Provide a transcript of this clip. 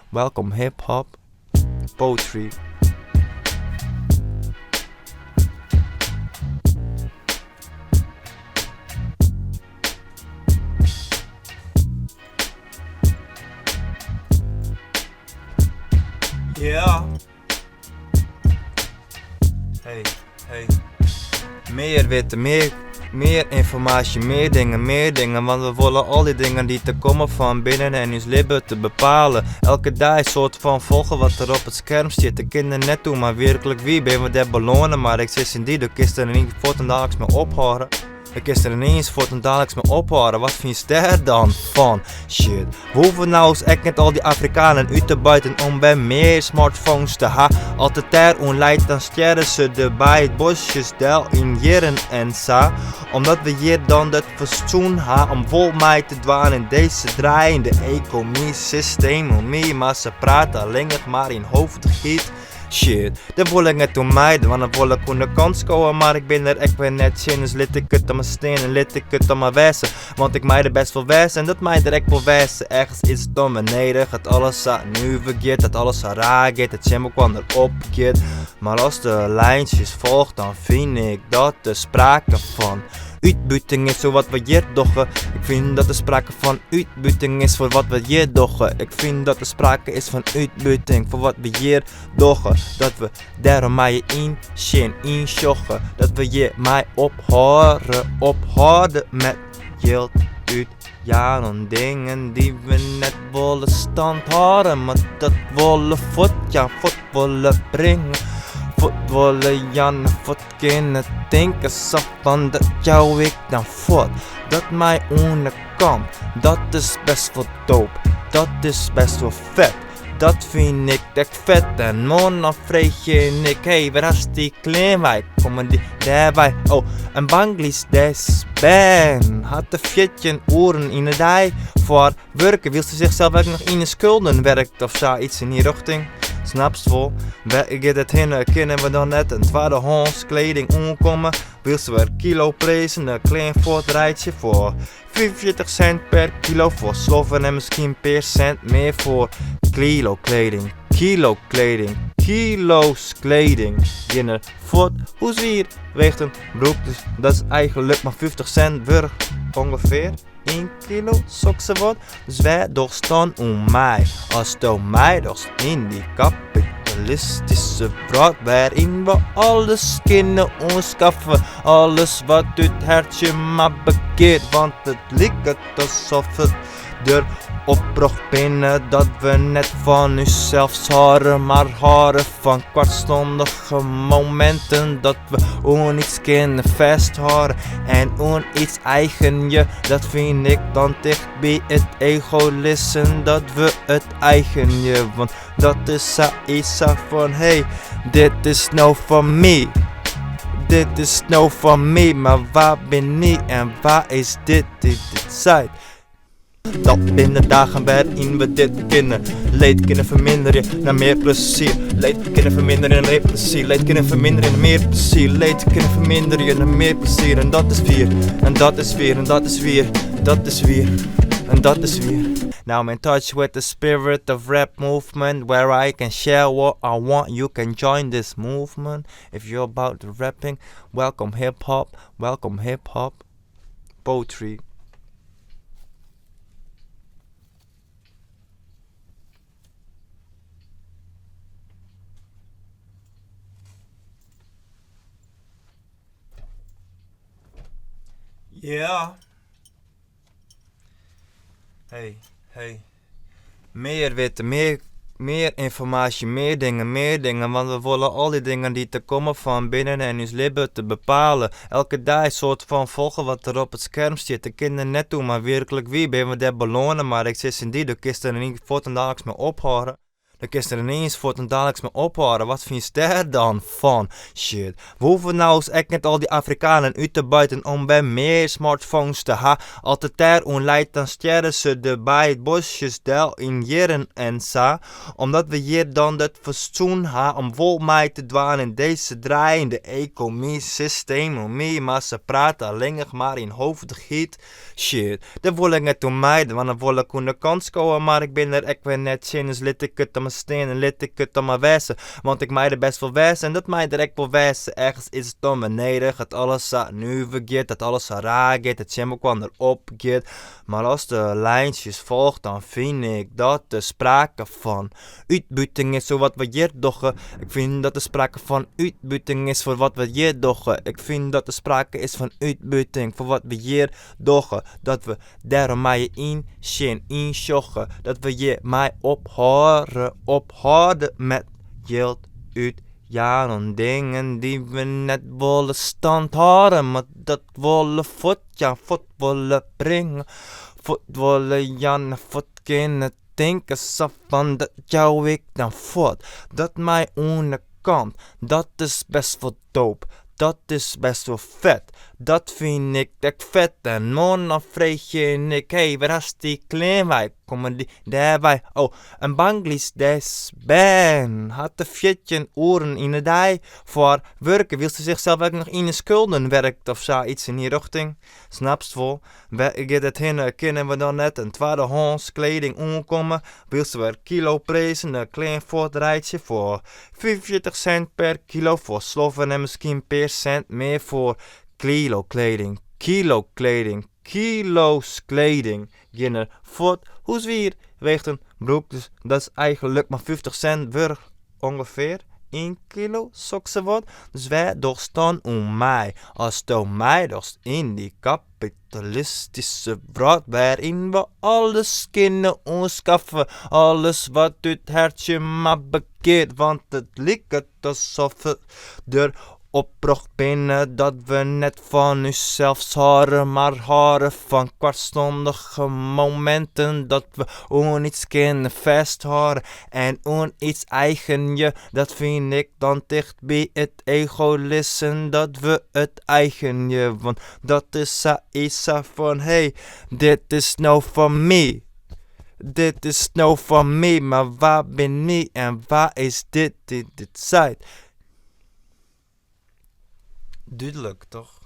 welkom hip-hop, poetry. Ja. Hey. Meer weten, meer informatie, meer dingen. Want we willen al die dingen die te komen van binnen en ons leven te bepalen. Elke dag een soort van volgen wat er op het scherm zit. De kinderen net toe, maar werkelijk wie ben we daar belonen. Maar ik zit in die, de kist er niet voor en dagelijks mee ophouden. Ik is er ineens voor en dagelijks mee ophouden. Wat vind je daar dan van? Shit. We hoeven nou eens echt net al die Afrikanen uit te buiten om bij meer smartphones te hebben. Altijd daar onleid dan sterren ze erbij het bosjes deel in jaren en sa. Omdat we hier dan dat verzoen hebben om vol mij te dwaan in deze draaiende economie systeem om mee. Maar ze praten alleen maar in hoofdgiet. Shit, dat wil ik net doen meiden, want dan wil ik aan de kans komen. Maar ik ben er echt weer net zin, dus liet ik het aan mijn steen en liet ik het aan mijn wijzen. Want ik mij er best wel wijzen en dat mij er echt wel wijzen. Ergens is het om beneden, gaat alles aan nu vergeet, dat alles aan raar gaat, het jam ook wel erop gaat. Maar als de lijntjes volgt, dan vind ik dat er sprake van uitbuiting is voor wat we hier doggen. Ik vind dat er sprake van uitbuiting is voor wat we hier doggen. Ik vind dat er sprake is van uitbuiting voor wat we hier doggen. Dat we daarom mij insjoggen. Dat we hier mij ophouden met geld uit. Ja, dan dingen die we net willen stand houden. Maar dat willen voort willen brengen. Voet willen Jan, voet kunnen denken zo van dat jou ik dan voort. Dat mij onderkomt, dat is best wel dope, dat is best wel vet. Dat vind ik echt vet en man dan vreeg je en ik, hey waar is die klein wij, komen die daarbij, oh en Bangladesh des ben. Had de fietje oren in de dij, voor werken wil ze zichzelf ook nog in de schulden werkt of zo iets in die richting. Snapst wel, waar gaat het heen, kunnen we dan net een tweedehands kleding omkomen. Wil ze weer kilo prijzen, een klein voortrijtje voor 45 cent per kilo voor sloffen en misschien per cent meer voor kilo's kleding. Ginner voort, hoe zwier weegt een broek, dus dat is eigenlijk maar 50 cent per ongeveer. 1 kilo sokse wat, dus wij doorstaan om mij. Als door mij dorst in die kapitalistische brood, waarin we alles kunnen ontschaffen. Alles wat het hartje maar bekeert, want het lijkt alsof het er oprocht binnen. Dat we net van onszelf horen, maar horen van kwartstondige momenten. Dat we iets kunnen vasthouden en iets eigen je. Dat vind ik dan dicht bij het egoïsme. Dat we het eigen je, want dat is iets van hey, dit is nou van mij. Dit is nou van mij, maar waar ben ik en waar is dit zijt? Dat binnen dagen waarin we dit kennen. Leed kunnen verminderen naar meer plezier. Leed kunnen verminderen naar meer plezier. Leed kunnen verminderen naar meer plezier. Leed kunnen verminderen naar meer plezier. En dat is weer, en dat is weer, en dat is weer, dat is weer, en dat is weer. Now I'm in touch with the spirit of rap movement, where I can share what I want. You can join this movement if you're about rapping. Welcome hip hop, poetry. Ja. Hey. Meer weten, meer informatie, meer dingen. Want we willen al die dingen die te komen van binnen en ons leven te bepalen. Elke dag een soort van volgen wat er op het scherm zit. De kinderen net toe, maar werkelijk wie ben we daar belonen. Maar ik zit in die, de kist er niet voor en dagelijks mee ophouden. Dan kun je er ineens voor het dadelijks mee ophouden. Wat vind je daar dan van? Shit. We hoeven nou eens echt net al die Afrikanen uit te buiten om bij meer smartphones te ha. Altijd daar onleid dan sterren ze de bij het bosjes del in jaren en sa. Omdat we hier dan dat verzoen ha om vol mij te dwaan in deze draaiende economie systeem. Maar ze praten alleen maar in hoofdigheid. Shit. Dan wil ik het doen meiden, want dan wil ik een kans komen. Maar ik ben er echt weer net zin, dus liet ik het aan mijn steen en liet ik het aan mijn wijzen. Want ik mij er best wel wijzen en dat mij er echt wel wijzen. Ergens is het dan beneden, het alles nu vergeet, dat alles raar gaat, het schema kwam erop gaat. Maar als de lijntjes volgt, dan vind ik dat er sprake van uitbuiting is voor wat we hier doen. Ik vind dat er sprake van uitbuiting is voor wat we hier doen. Ik vind dat er sprake is van uitbuiting voor wat we hier doen. Dat we daarom mij insjoggen. Dat we je mij ophouden met geld uit. Ja, dan dingen die we net willen stand houden. Maar dat willen voet willen brengen. Voet willen Jan, voet kunnen denken. Zo van dat jou ik dan voet. Dat mij onderkant. Dat is best wel dope. Dat is best wel vet. Dat vind ik echt vet. En dan vreeg je en ik, hey, waar is die klein wij? Komen die daarbij? Oh, een Bangladesh des ben. Had de 14 uren in de dag voor werken. Wil ze zichzelf ook nog in de schulden werkt of zo, iets in die richting? Snapst wel? Gaat het heen, kunnen we dan net een tweedehands kleding omkomen? Wil ze weer kilo prijzen, een klein voortrijtje voor 45 cent per kilo voor sloffen en misschien per cent meer voor kilo kleding. Kilo's kleding. Ginner voort. Hoe zwier weegt een broek, dus dat is eigenlijk maar 50 cent per ongeveer 1 kilo sokse wat. Dus wij doorstaan om mij. Als door mij dorst in die kapitalistische wereld waarin we alles kunnen ontschaffen. Alles wat het hartje maar bekeert, want het lijkt alsof het er oprocht binnen dat we net van onszelf horen, maar horen van kwartstondige momenten dat we iets kunnen vasthouden en iets eigen je, dat vind ik dan dicht bij het egoïsme dat we het eigen je, want dat is iets van hey, dit is nou van mij. Dit is nou van mij, maar waar ben ik en waar is dit site? Duidelijk, toch?